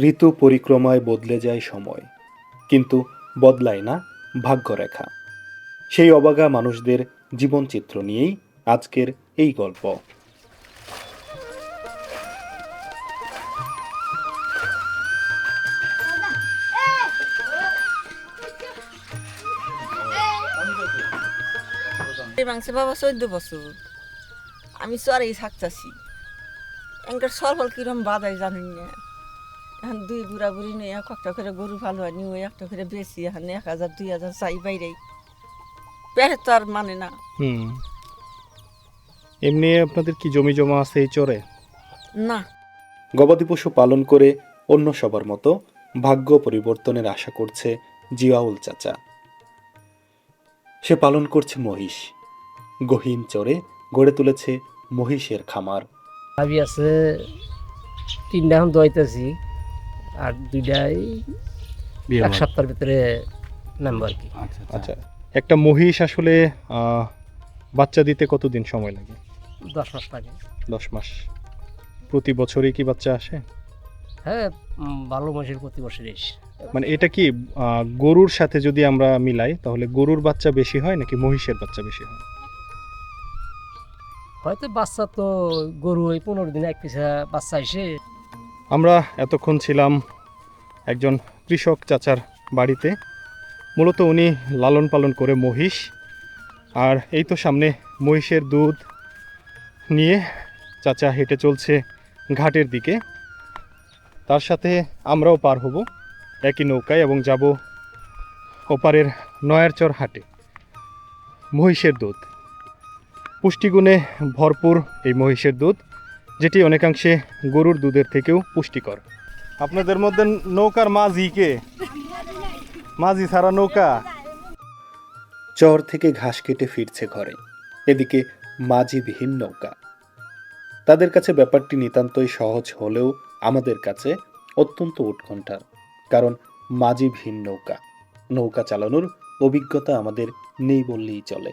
ঋতু পরিক্রমায় বদলে যায় সময়, কিন্তু বদলায় না ভাগ্যরেখা। সেই অবাগা মানুষদের জীবনচিত্র নিয়েই আজকের এই গল্প। এই মাংসে বাবা 14 বছর আমি চরেই থাকতেছি। এনকার সরফল কিরম বাদাই জানি না। এখন দুই বুড়া বুড়ি নিয়ে একটা করে গরু ভালো হয় নিয়ে একটা করে বেশি এখন 1000 2000 চাই বাইরেই পেটে তো আর মানে না। এমনি আপনাদের কি জমি জমা আছে এই চরে? না, গবাদি পশু পালন করে অন্য সবার মতো ভাগ্য পরিবর্তনের আশা করছে জিয়াউল চাচা। সে পালন করছে মহিষ। গহীন চরে গড়ে তুলেছে মহিষের খামার। ভাবি আছে 3টা এখন দোয়াইতেছি আর 2টাই এক সপ্তাহের ভিতরে নামবো আর কি। আচ্ছা, একটা মহিষ আসলে বাচ্চা দিতে কতদিন সময় লাগে? 10 মাস লাগে। 10 মাস। প্রতি বছরই কি বাচ্চা আসে? হ্যাঁ, ভালো মাসের প্রতি বছর এসে। মানে এটা কি গরুর সাথে যদি আমরা মিলাই তাহলে গরুর বাচ্চা বেশি হয় নাকি মহিষের বাচ্চা বেশি হয়? হয়তো বাচ্চা তো গরু ওই 15 দিনে এক পিছা বাচ্চা এসে। আমরা এতক্ষণ ছিলাম একজন কৃষক চাচার বাড়িতে। মূলত উনি লালন পালন করে মহিষ, আর এই তো সামনে মহিষের দুধ নিয়ে চাচা হেঁটে চলছে ঘাটের দিকে। তার সাথে আমরাও পার হব একই নৌকায় এবং যাব ওপারের নয়ারচর হাটে। মহিষের দুধ, পুষ্টিগুণে ভরপুর এই মহিষের দুধ, যেটি অনেকাংশে গরুর দুধের থেকেও পুষ্টিকর। আপনাদের মধ্যে নৌকার মাঝি কে? মাঝি ছাড়া নৌকা? চর থেকে ঘাস কেটে ফিরছে ঘরে, এদিকে মাঝিবিহীন নৌকা। তাদের কাছে ব্যাপারটি নিতান্তই সহজ হলেও আমাদের কাছে অত্যন্ত উৎকণ্ঠার, কারণ মাঝিবিহীন নৌকা, নৌকা চালানোর অভিজ্ঞতা আমাদের নেই বললেই চলে।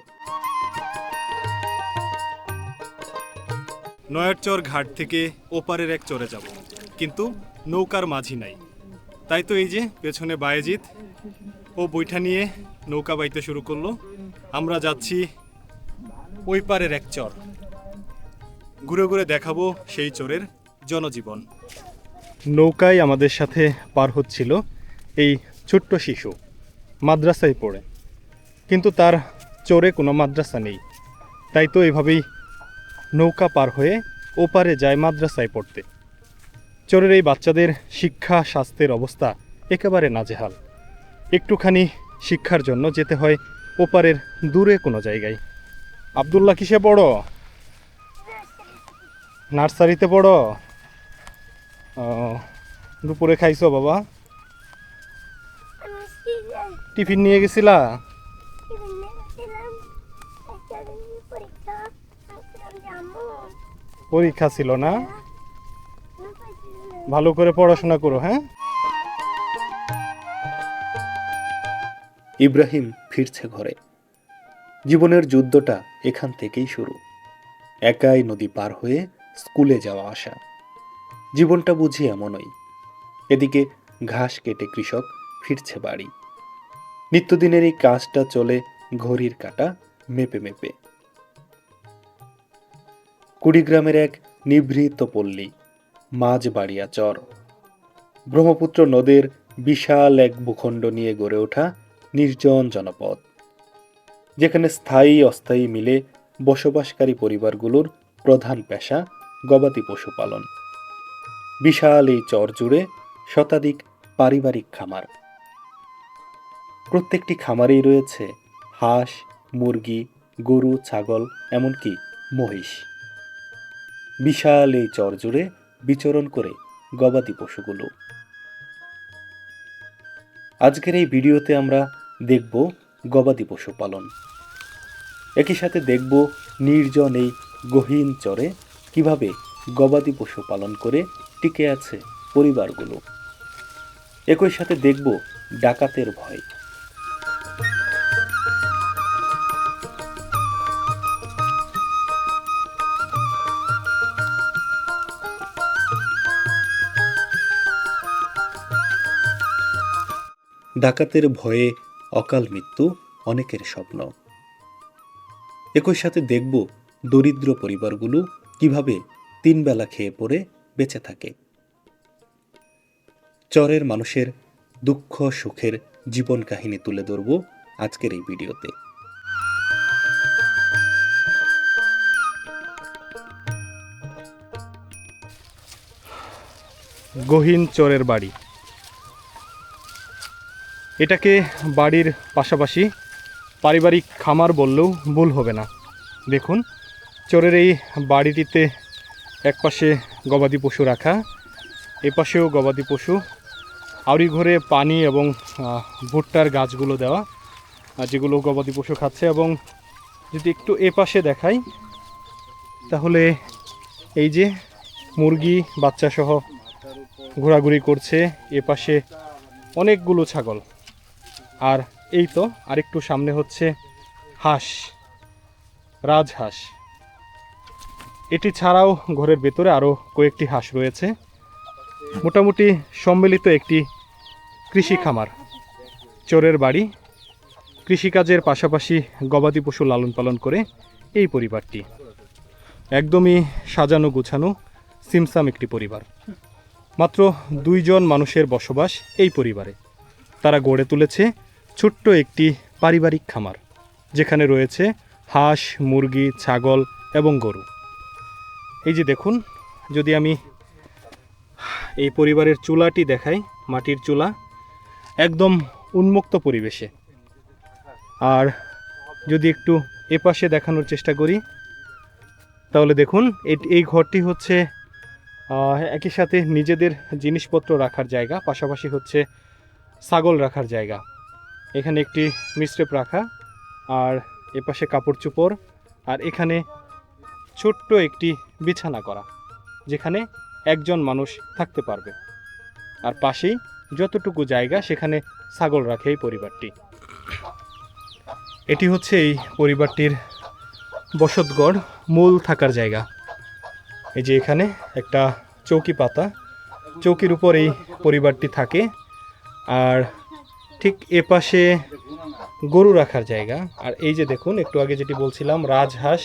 নয়ারচর ঘাট থেকে ওপারের এক চরে যাব, কিন্তু নৌকার মাঝি নাই। তাই তো এই যে পেছনে বায়েজিৎ, ও বৈঠা নিয়ে নৌকা বাইতে শুরু করলো। আমরা যাচ্ছি ওই পারের এক চর, ঘুরে ঘুরে দেখাবো সেই চরের জনজীবন। নৌকায় আমাদের সাথে পার হচ্ছিল এই ছোট্ট শিশু, মাদ্রাসায় পড়ে, কিন্তু তার চরে কোনো মাদ্রাসা নেই। তাই তো এভাবেই নৌকা পার হয়ে ওপারে যায় মাদ্রাসায় পড়তে। চরের এই বাচ্চাদের শিক্ষা স্বাস্থ্যের অবস্থা একেবারে নাজেহাল। একটুখানি শিক্ষার জন্য যেতে হয় ওপারের দূরে কোনো জায়গায়। আব্দুল্লাহ কিসে পড়ো? নার্সারিতে পড়ো? দুপুরে খাইছো বাবা? টিফিন নিয়ে গেছিলা? পরীক্ষা ছিল না? ভালো করে পড়াশোনা করো, হ্যাঁ? ইব্রাহিম ফিরছে ঘরে। জীবনের যুদ্ধটা এখান থেকেই শুরু। একাই নদী পার হয়ে স্কুলে যাওয়া আসা। জীবনটা বুঝি এমনই। এদিকে ঘাস কেটে কৃষক ফিরছে বাড়ি। নিত্যদিনের এই কাজটা চলে ঘড়ির কাঁটা মেপে মেপে। কুড়িগ্রামের এক নিভৃত পল্লী, মাঝবাড়িয়া চর। ব্রহ্মপুত্র নদের বিশাল এক ভূখণ্ড নিয়ে গড়ে ওঠা নির্জন জনপদ, যেখানে স্থায়ী অস্থায়ী মিলে বসবাসকারী পরিবারগুলোর প্রধান পেশা গবাদি পশুপালন। বিশাল এই চর জুড়ে শতাধিক পারিবারিক খামার। প্রত্যেকটি খামারেই রয়েছে হাঁস, মুরগি, গরু, ছাগল, এমনকি মহিষ। বিশাল এই চর জুড়ে বিচরণ করে গবাদি পশুগুলো। আজকের এই ভিডিওতে আমরা দেখব গবাদি পশু পালন। একই সাথে দেখব নির্জন এই গহীন চরে কিভাবে গবাদি পশু পালন করে টিকে আছে পরিবারগুলো। একই সাথে দেখব ডাকাতের ভয়। ডাকাতের ভয়ে অকাল মৃত্যু অনেকের স্বপ্ন। একই সাথে দেখব দরিদ্র পরিবারগুলো কিভাবে 3 বেলা খেয়ে পড়ে বেঁচে থাকে। চরের মানুষের দুঃখ সুখের জীবন কাহিনী তুলে ধরব আজকের এই ভিডিওতে। গহীন চরের বাড়ি, এটাকে বাড়ির পাশাপাশি পারিবারিক খামার বললেও ভুল হবে না। দেখুন, চরের এই বাড়িটিতে একপাশে গবাদি পশু রাখা, এপাশেও গবাদি পশু, আউরি ঘরে পানি এবং ভুট্টার গাছগুলো দেওয়া, যেগুলো গবাদি পশু খাচ্ছে। এবং যদি একটু এপাশে দেখাই তাহলে এই যে মুরগি বাচ্চা সহ ঘোরাঘুরি করছে, এপাশে অনেকগুলো ছাগল। আর এই তো আরেকটু সামনে হচ্ছে হাঁস, রাজহাঁস। এটি ছাড়াও ঘরের ভেতরে আরও কয়েকটি হাঁস রয়েছে। মোটামুটি সম্মিলিত একটি কৃষি খামার। চরের বাড়ি, কৃষিকাজের পাশাপাশি গবাদি পশু লালন পালন করে এই পরিবারটি। একদমই সাজানো গোছানো সিমসাম একটি পরিবার। মাত্র 2 জন মানুষের বসবাস এই পরিবারে। তারা গড়ে তুলেছে ছোট্ট একটি পারিবারিক খামার, যেখানে রয়েছে হাঁস, মুরগি, ছাগল এবং গরু। এই যে দেখুন, যদি আমি এই পরিবারের চুলাটি দেখাই, মাটির চুলা, একদম উন্মুক্ত পরিবেশে। আর যদি একটু এপাশে দেখানোর চেষ্টা করি তাহলে দেখুন, এই ঘরটি হচ্ছে একই সাথে নিজেদের জিনিসপত্র রাখার জায়গা, পাশাপাশি হচ্ছে ছাগল রাখার জায়গা। এখানে একটি মিস্টেপ রাখা, আর এপাশে কাপড় চোপড়, আর এখানে ছোট্ট একটি বিছানা করা, যেখানে একজন মানুষ থাকতে পারবে। আর পাশেই যতটুকু জায়গা সেখানে ছাগল রাখে এই পরিবারটি। এটি হচ্ছে এই পরিবারটির বসতগড়, মূল থাকার জায়গা। এই যে এখানে একটা চৌকি পাতা, চৌকির উপর এই পরিবারটি থাকে। আর ঠিক এপাশে গরু রাখার জায়গা। আর এই যে দেখুন, একটু আগে যেটি বলছিলাম, রাজহাঁস,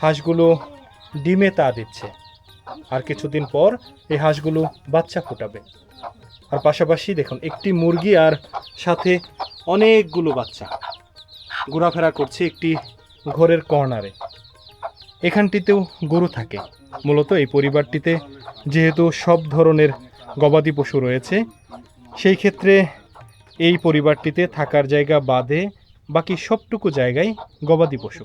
হাঁসগুলো ডিমে তা দিচ্ছে। আর কিছুদিন পর এই হাঁসগুলো বাচ্চা ফোটাবে। আর পাশাপাশি দেখুন, একটি মুরগি আর সাথে অনেকগুলো বাচ্চা ঘোরাফেরা করছে একটি ঘরের কর্নারে। এখানটিতেও গরু থাকে। মূলত এই পরিবারটিতে যেহেতু সব ধরনের গবাদি পশু রয়েছে, সেই ক্ষেত্রে এই পরিবারটিতে থাকার জায়গা বাদে বাকি সবটুকু জায়গায় গবাদি পশু।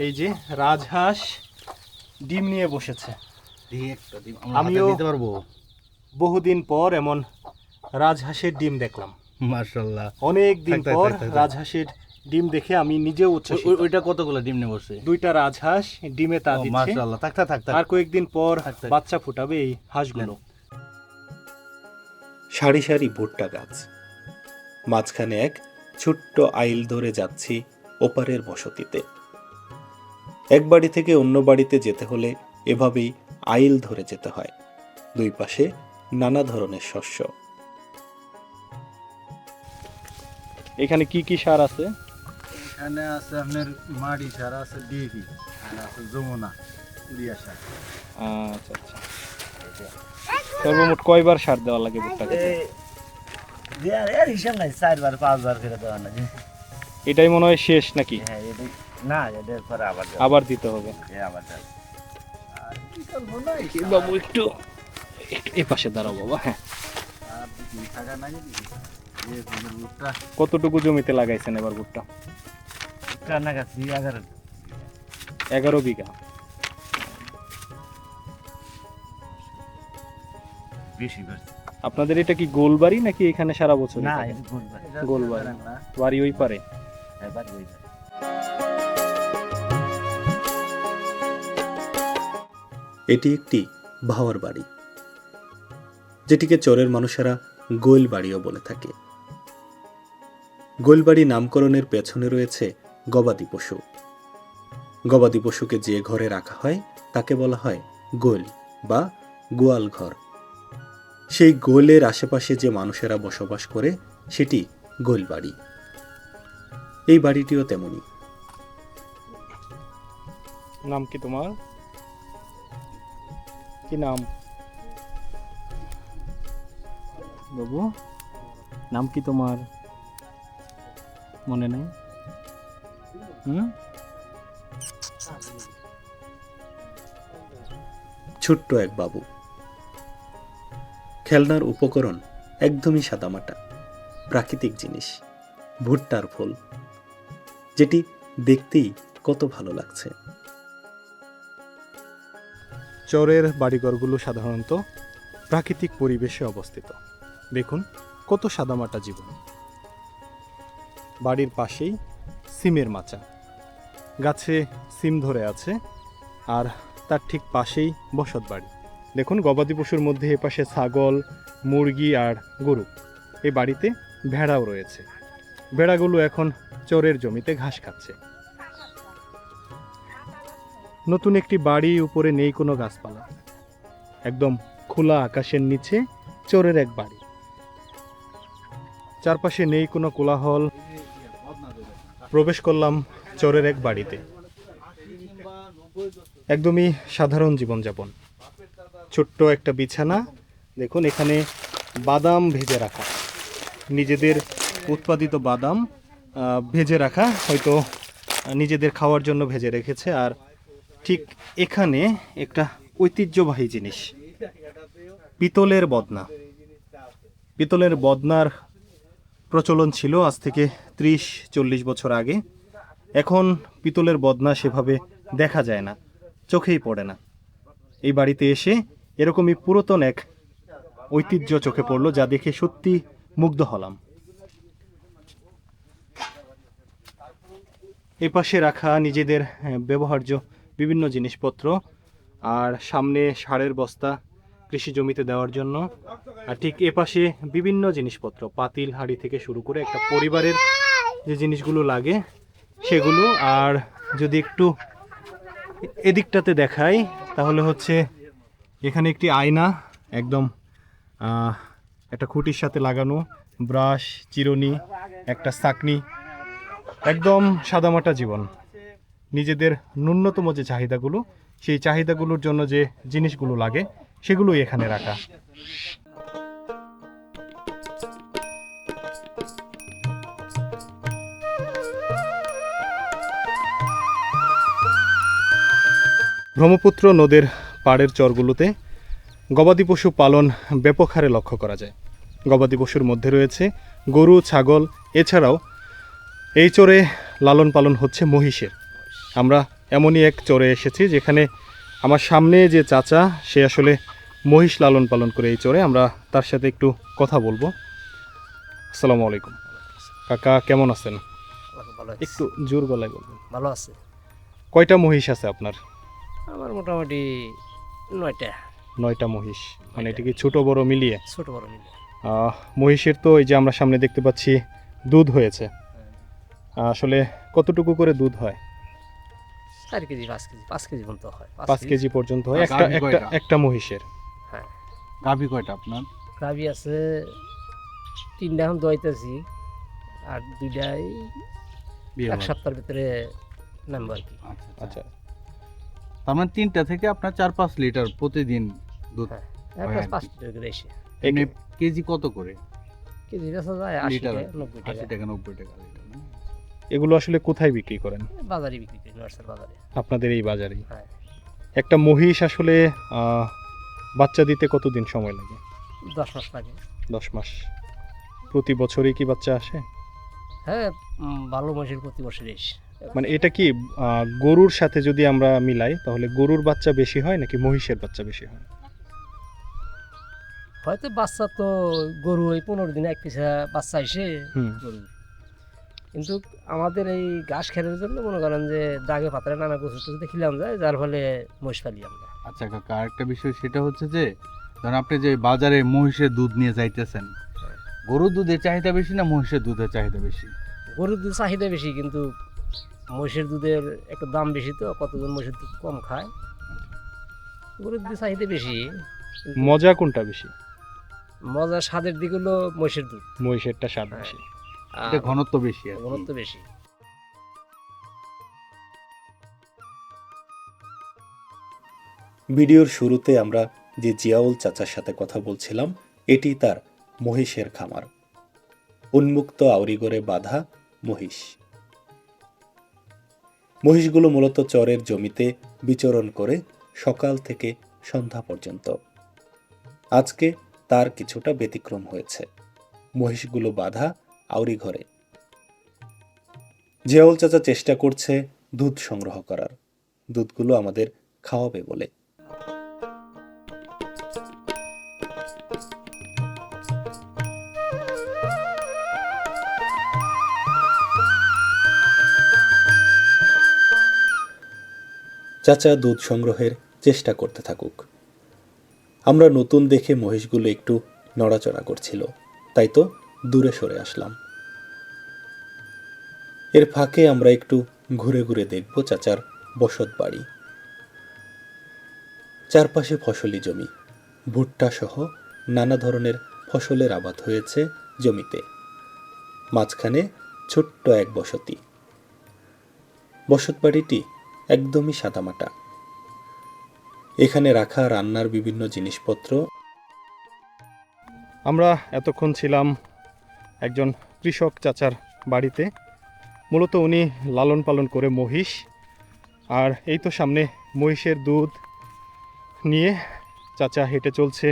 এই যে রাজহাঁস ডিম নিয়ে বসেছে। আমিও দিতে পারবো। বহুদিন পর এমন রাজহাঁসের ডিম দেখলাম। মাশাআল্লাহ, অনেক দিন থাক, পর থাক, থাক, থাক। রাজহাঁসের ডিম দেখে আমি নিজেও উচ্ছ্বসিত। ওইটা কতগুলো ডিম নিয়ে বসে? 2টা রাজহাঁস ডিমে তা দিচ্ছে। মাশাআল্লাহ, থাক থাক থাক থাক। আর কয়েকদিন পর থাক, থাক। বাচ্চা ফুটাবে এই হাঁসগুলো। সারি সারি ভুট্টা গাছ, মাঝখানে এক ছোট্ট আইল ধরে যাচ্ছি ওপারের বসতিতে। এক বাড়ি থেকে অন্য বাড়িতে যেতে হলে এভাবেই আইল ধরে যেতে হয়। 2 পাশে নানা ধরনের শস্য। এখানে কি কি সার আছে? এখানে আছে আপনার মাটি সার, আছে ডিপি, আর আছে যমুনা, উড়িয়া সার। আচ্ছা আচ্ছা। সর্বমোট কয়বার সার দেওয়া লাগে ভুট্টা গাছে? এর হিসাব নাই, 4 বার 5 বার করে দেওয়া লাগে। এটাই মনে হয় শেষ নাকি? হ্যাঁ, এটাই না, এটার পরে আবার দেওয়া আবার দিতে হবে। লাগে, আবার দেওয়া লাগে। আর বিশাল মনে হয় বাবু একটু এই পাশে দাঁড়াও বাবা। হ্যাঁ, আর কি থাকা নাই এই ভুট্টা কতটুকু জমিতে লাগাইছেন এবার ভুট্টা? রান্না গাছি 11 বিঘা। বেশি করছে। আপনাদের এটা কি গোলবাড়ি নাকি এখানে সারা বছর? না, থাকে? এটা গোলবাড়ি। গোলবাড়ি। না, বাড়ি ওই পারে। এবার গোলবাড়ি। এটি একটি ভাওয়ার বাড়ি, যেটিকে চরের মানুষেরা গোল বাড়িও বলে থাকে। গোলবাড়ি নামকরণের পেছনে রয়েছে গবাদি পশু। গবাদি পশুকে যে ঘরে রাখা হয় তাকে বলা হয় গোল বা গোয়াল ঘর। সেই গোলের আশেপাশে যে মানুষেরা বসবাস করে সেটি গোলবাড়ি। এই বাড়িটিও তেমনি। নাম কি তোমার? কি নাম বাবু? নাম কি তোমার? মনে নেই? ছোট্ট এক বাবু। খেলনার উপকরণ একদমই সাদামাটা, প্রাকৃতিক জিনিস, ভুট্টার ফুল, যেটি দেখতেই কত ভালো লাগছে। চরের বাড়িঘরগুলো সাধারণত প্রাকৃতিক পরিবেশে অবস্থিত। দেখুন কত সাদামাটা জীবন। বাড়ির পাশেই সিমের মাচা, গাছে সিম ধরে আছে, আর তার ঠিক পাশেই বসত বাড়ি। দেখুন গবাদি পশুর মধ্যে এপাশে ছাগল, মুরগি আর গরু। এই বাড়িতে ভেড়াও রয়েছে। ভেড়াগুলো এখন চরের জমিতে ঘাস খাচ্ছে। নতুন একটি বাড়ি, উপরে নেই কোনো গাছপালা, একদম খোলা আকাশের নিচে চরের এক বাড়ি। চারপাশে নেই কোনো কোলাহল। প্রবেশ করলাম চরের এক বাড়িতে। একদমই সাধারণ জীবনযাপন। ছোট্ট একটা বিছানা, দেখুন এখানে বাদাম ভেজে রাখা, নিজেদের উৎপাদিত বাদাম ভেজে রাখা, হয়তো নিজেদের খাওয়ার জন্য ভেজে রেখেছে। আর ঠিক এখানে একটা ঐতিহ্যবাহী জিনিস, পিতলের বদনা। পিতলের বদনার প্রচলন ছিল আজ থেকে 30-40 বছর আগে। এখন পিতলের বদনা সেভাবে দেখা যায় না, চোখেই পড়ে না। এই বাড়িতে এসে এরকমই পুরাতন এক ঐতিহ্য চোখে পড়লো, যা দেখে সত্যি মুগ্ধ হলাম। এই পাশে রাখা নিজেদের ব্যবহার্য বিভিন্ন জিনিসপত্র, আর সামনে সারের বস্তা কৃষি জমিতে দেওয়ার জন্য। আর ঠিক এ পাশে বিভিন্ন জিনিসপত্র, পাতিল হাঁড়ি থেকে শুরু করে একটা পরিবারের যে জিনিসগুলো লাগে সেগুলো। আর যদি একটু এদিকটাতে দেখাই তাহলে হচ্ছে এখানে একটি আয়না, একদম একটা খুঁটির সাথে লাগানো, ব্রাশ, চিরুনি, একটা ছাঁকনি। একদম সাদামাটা জীবন। নিজেদের ন্যূনতম যে চাহিদাগুলো, সেই চাহিদাগুলোর জন্য যে জিনিসগুলো লাগে সেগুলোই এখানে রাখা। ব্রহ্মপুত্র নদের পাড়ের চরগুলোতে গবাদি পশু পালন ব্যাপক হারে লক্ষ্য করা যায়। গবাদি পশুর মধ্যে রয়েছে গরু, ছাগল, এছাড়াও এই চরে লালন পালন হচ্ছে মহিষের। আমরা এমনই এক চরে এসেছি যেখানে আমার সামনে যে চাচা, সে আসলে মহিষ লালন পালন করে এই চরে। আমরা তার সাথে একটু কথা বলবো। আসসালামু আলাইকুম কাকা, কেমন আছেন? ভালো আছে। একটু জোর গলায় বলবেন। ভালো আছে। কয়টা মহিষ আছে আপনার? আমার মোটামুটি 9টা। 9টা মহিষ, মানে এটা কি ছোট বড় মিলিয়ে? ছোট বড় মিলে। মহিষের তো এই যে আমরা সামনে দেখতে পাচ্ছি দুধ হয়েছে। আসলে কতটুকু করে দুধ হয়? 4 কেজি 5 কেজি 5 কেজি পর্যন্ত হয়। 5 কেজি পর্যন্ত হয় আর গাভী কয়টা? একটা মহিষের। হ্যাঁ, গাভী কয়টা আপনার? গাভী আছে 3টা এখন দোয়াইতেছি, আর 2টাই এক সপ্তাহের ভিতরে নামবো আর কি। আচ্ছা, তার মানে 3টা থেকে আপনার 4-5 লিটার প্রতিদিন দুধ। হ্যাঁ, হয় প্লাস আর কি। 5 লিটার করে এসে। এমনি কেজি কত করে? কেজি বেচা যায় 80 লিটার টাকা 90 টাকা। 80 টাকা 90 টাকা লিটার না? এগুলো আসলে কোথায় বিক্রি করেন? বাজারে বিক্রি করি, নরসার বাজারে। আপনাদের এই বাজারেই? হ্যাঁ, একটা মহিষ আসলে বাচ্চা দিতে কতদিন সময় লাগে? 10 মাস লাগে। 10 মাস। প্রতি বছরই কি বাচ্চা আসে? হ্যাঁ, ভালো মহিষের প্রতি বছর এসে। মানে এটা কি গরুর সাথে যদি আমরা মিলাই তাহলে গরুর বাচ্চা বেশি হয় নাকি মহিষের বাচ্চা বেশি হয়? হয়তো বাচ্চা তো গরু ওই 15 দিনে এক পিছা বাচ্চা এসে হুম। গরু, কিন্তু আমাদের এই ঘাস খেলার জন্য মনে করেন যে দাগে পাতারে নানা গোছর টুছু দেখিলাম যায়, যার ফলে মহিষ পালি আমরা। আচ্ছা কাকা, আরেকটা বিষয় সেটা হচ্ছে যে ধরেন আপনি যে বাজারে মহিষের দুধ নিয়ে যাইতেছেন, গরুর দুধের চাহিদা বেশি না মহিষের দুধের চাহিদা বেশি? গরুর দুধ চাহিদা বেশি, কিন্তু মহিষের দুধের একটু দাম বেশি, তো কতজন মহিষের দুধ কম খায়। গরুর দুধ চাহিদা বেশি, কিন্তু মজা কোনটা বেশি? মজার স্বাদের দিক হলো মহিষের দুধ, মহিষেরটা স্বাদ হ্যাঁ। বেশি। আর এটা ঘনত্ব বেশি আর কি। ঘনত্ব বেশি। ভিডিওর শুরুতে আমরা যে জিয়াউল চাচার সাথে কথা বলছিলাম, এটি তার মহিষের খামার। উন্মুক্ত আউরিগড়ে বাঁধা মহিষ। মহিষগুলো মূলত চরের জমিতে বিচরণ করে সকাল থেকে সন্ধ্যা পর্যন্ত। আজকে তার কিছুটা ব্যতিক্রম হয়েছে। মহিষগুলো বাঁধা আউরিঘরে। জিয়াউল চাচা চেষ্টা করছে দুধ সংগ্রহ করার, দুধগুলো আমাদের খাওয়াবে বলে। চাচা দুধ সংগ্রহের চেষ্টা করতে থাকুক। আমরা নতুন দেখে মহিষগুলো একটু নড়াচড়া করছিল, তাই তো দূরে সরে আসলাম। এর ফাঁকে আমরা একটু ঘুরে ঘুরে দেখব চাচার বসত বাড়ি। চারপাশে ফসলি জমি, ভুট্টা সহ নানা ধরনের ফসলের আবাদ হয়েছে জমিতে। মাঝখানে ছোট্ট এক বসতি। বসত বাড়িটি একদমই সাদামাটা। এখানে রাখা রান্নার বিভিন্ন জিনিসপত্র। আমরা এতক্ষণ ছিলাম একজন কৃষক চাচার বাড়িতে। মূলত উনি লালন পালন করে মহিষ, আর এই তো সামনে মহিষের দুধ নিয়ে চাচা হেঁটে চলছে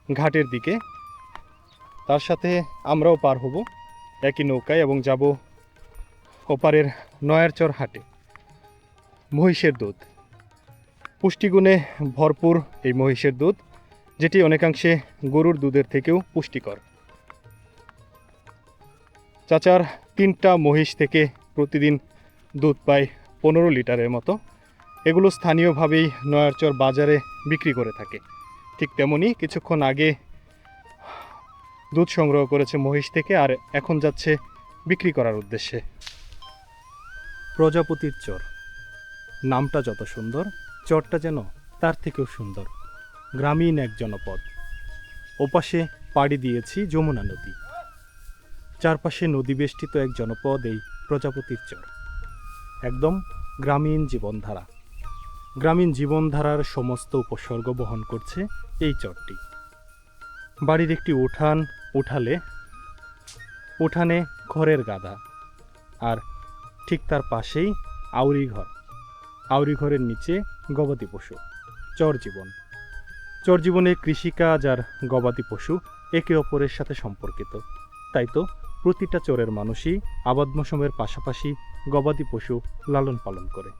ঘাটের দিকে। তার সাথে আমরাও পার হব একই নৌকায় এবং যাব ওপারের নয়ারচর হাটে। মহিষের দুধ, পুষ্টিগুণে ভরপুর এই মহিষের দুধ, যেটি অনেকাংশে গরুর দুধের থেকেও পুষ্টিকর। চাচার 3টা মহিষ থেকে প্রতিদিন দুধ পায় 15 লিটারের মতো। এগুলো স্থানীয়ভাবেই নয়ারচর বাজারে বিক্রি করে থাকে। ঠিক তেমনি কিছুক্ষণ আগে দুধ সংগ্রহ করেছে মহিষ থেকে, আর এখন যাচ্ছে বিক্রি করার উদ্দেশ্যে। প্রজাপতির চর, নামটা যত সুন্দর, চরটা যেন তার থেকেও সুন্দর। গ্রামীণ এক জনপদ। ওপাশে পাড়ি দিয়েছি যমুনা নদী। চারপাশে নদী বেষ্টিত এক জনপদ এই প্রজাপতির চর। একদম গ্রামীণ জীবনধারা। গ্রামীণ জীবনধারার সমস্ত উপসর্গ বহন করছে এই চরটি। বাড়ির একটি উঠান, উঠানে খড়ের গাদা, আর ঠিক তার পাশেই আউরি ঘর। আউরি ঘরের নিচে গবাদি পশু। চর জীবনে কৃষিকাজ আর গবাদি পশু একে অপরের সাথে সম্পর্কিত। তাই তো প্রতিটা চরের মানুষই আবাদ মৌসুমের পাশাপাশি গবাদি পশু লালন পালন করে।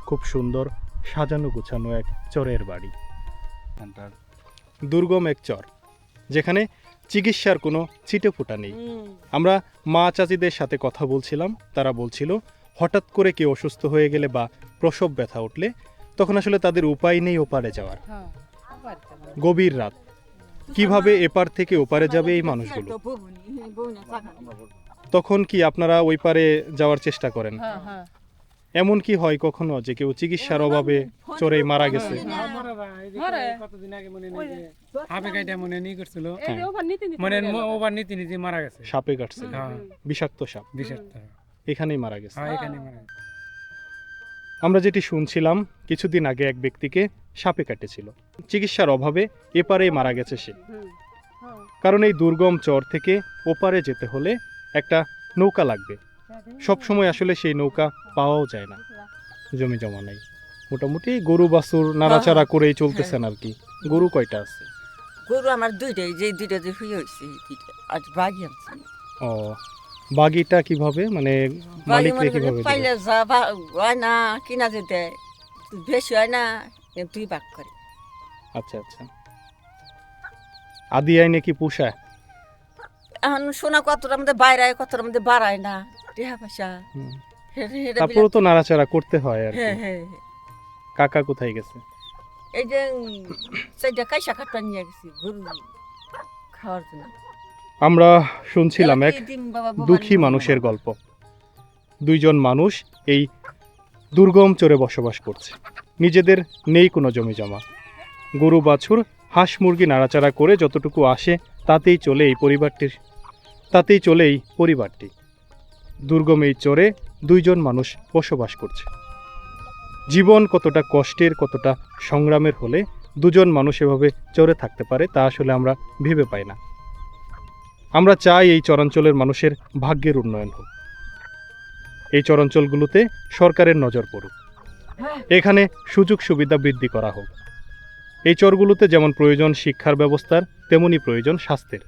খুব সুন্দর সাজানো গোছানো এক চরের বাড়ি। এখানটার দুর্গম এক চর, যেখানে চিকিৎসার কোনো ছিটেফোঁটা নেই। আমরা মা চাচিদের সাথে কথা বলছিলাম, তারা বলছিল হঠাৎ করে কেউ অসুস্থ হয়ে গেলে বা প্রসব ব্যথা উঠলে তখন আসলে তাদের উপায় নেই ওপারে যাওয়ার। গভীর রাত, কিভাবে এপার থেকে ওপারে যাবে এই মানুষগুলো? তখন কি আপনারা ওই পারে যাওয়ার চেষ্টা করেন? এমন কি হয় কখনো যে কেউ চিকিৎসার অভাবে চরে মারা গেছে? কতদিন আগে মনে নেই যে সাপে কাইটা মনে নেই করছিল, হ্যাঁ। মানে ওভার নীতি নীতি মারা গেছে। সাপে কাটছে, হ্যাঁ। বিষাক্ত সাপ, বিষাক্ত। এখানেই মারা গেছে। হ্যাঁ, এখানে মারা গেছে। আমরা যেটি শুনছিলাম, কিছুদিন আগে এক ব্যক্তিকে সাপে কাটেছিল। চিকিৎসার অভাবে এপারেই মারা গেছে সে। কারণ এই দুর্গম চর থেকে ওপারে যেতে হলে একটা নৌকা লাগবে। সব সময় আসলে সেই নৌকা পাওয়াও যায় না, জমি জমা নাই। মোটামুটি গরু বাছুর নাড়াচাড়া করেই চলতেছেন আর কি। গরু কয়টা আছে? গরু আমার দুইটাই, যে দুইটা যে হয়ে হয়েছে দুইটা, আজ বাঘি আনছি। ও, বাগিটা কিভাবে, মানে বাঘি মালিকরে মনে কিভাবে করে দিবে? পাইলে যা হয় না, কিনা যেতে বেশি হয় না, তুই বাঘ করে। আচ্ছা আচ্ছা। আদি আইনে কি পোষায়? এখন শোনা কতটা আমাদের বাইরে কতটা আমাদের বাড়ায় না, টেহা পয়সা। হুম। হেরে তারপরেও তো নাড়াচাড়া করতে হয় আর কি। হ্যাঁ হ্যাঁ। কাকা কোথায় গেছে? এই যে সেইটা কাইসা কাটটা নিয়ে গেছি গরু খাওয়ার জন্য। আমরা শুনছিলাম এক এলা কি দিম বাবা, বাবা দুঃখী নিয়ে মানুষের বাবা। গল্প। দুইজন মানুষ এই দুর্গম চরে বসবাস করছে। নিজেদের নেই কোনো জমি জমা, গরু বাছুর হাঁস মুরগি নাড়াচাড়া করে যতটুকু আসে তাতেই চলে এই পরিবারটি। দুর্গম এই চরে দুইজন মানুষ বসবাস করছে। জীবন কতটা কষ্টের, কতটা সংগ্রামের হলে দুজন মানুষ এভাবে চরে থাকতে পারে তা আসলে আমরা ভেবে পাই না। আমরা চাই এই চরাঞ্চলের মানুষের ভাগ্যের উন্নয়ন হোক, এই চরাঞ্চলগুলোতে সরকারের নজর পড়ুক, এখানে সুযোগ সুবিধা বৃদ্ধি করা হোক। এই চরগুলোতে যেমন প্রয়োজন শিক্ষার ব্যবস্থার, তেমনি প্রয়োজন স্বাস্থ্যের,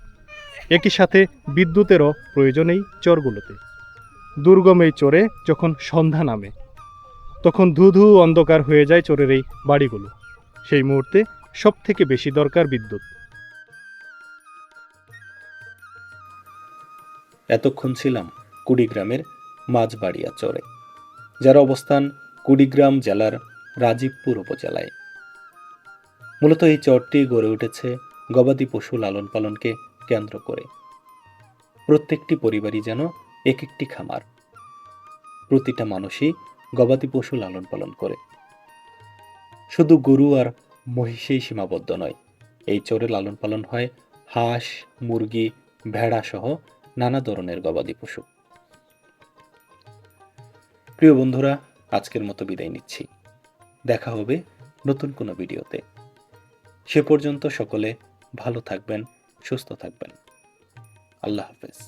একই সাথে বিদ্যুতেরও প্রয়োজন এই চরগুলোতে। দুর্গম এই চরে যখন সন্ধ্যা নামে তখন ধু ধু অন্ধকার হয়ে যায় চরের এই বাড়িগুলো। সেই মুহূর্তে সবথেকে বেশি দরকার বিদ্যুৎ। এতক্ষণ ছিলাম কুড়িগ্রামের মাঝবাড়িয়া চরে, যার অবস্থান কুড়িগ্রাম জেলার রাজীবপুর উপজেলায়। মূলত এই চরটি গড়ে উঠেছে গবাদি পশু লালন পালনকে কেন্দ্র করে। প্রত্যেকটি পরিবারই যেন এক একটি খামার, প্রতিটা মানুষই গবাদি পশু লালন পালন করে। শুধু গরু আর মহিষেই সীমাবদ্ধ নয়, এই চরে লালন পালন হয় হাঁস, মুরগি, ভেড়া সহ নানা ধরনের গবাদি পশু। প্রিয় বন্ধুরা, আজকের মতো বিদায় নিচ্ছি। দেখা হবে নতুন কোনো ভিডিওতে। সে পর্যন্ত সকলে ভালো থাকবেন, সুস্থ থাকবেন। আল্লাহ হাফেজ।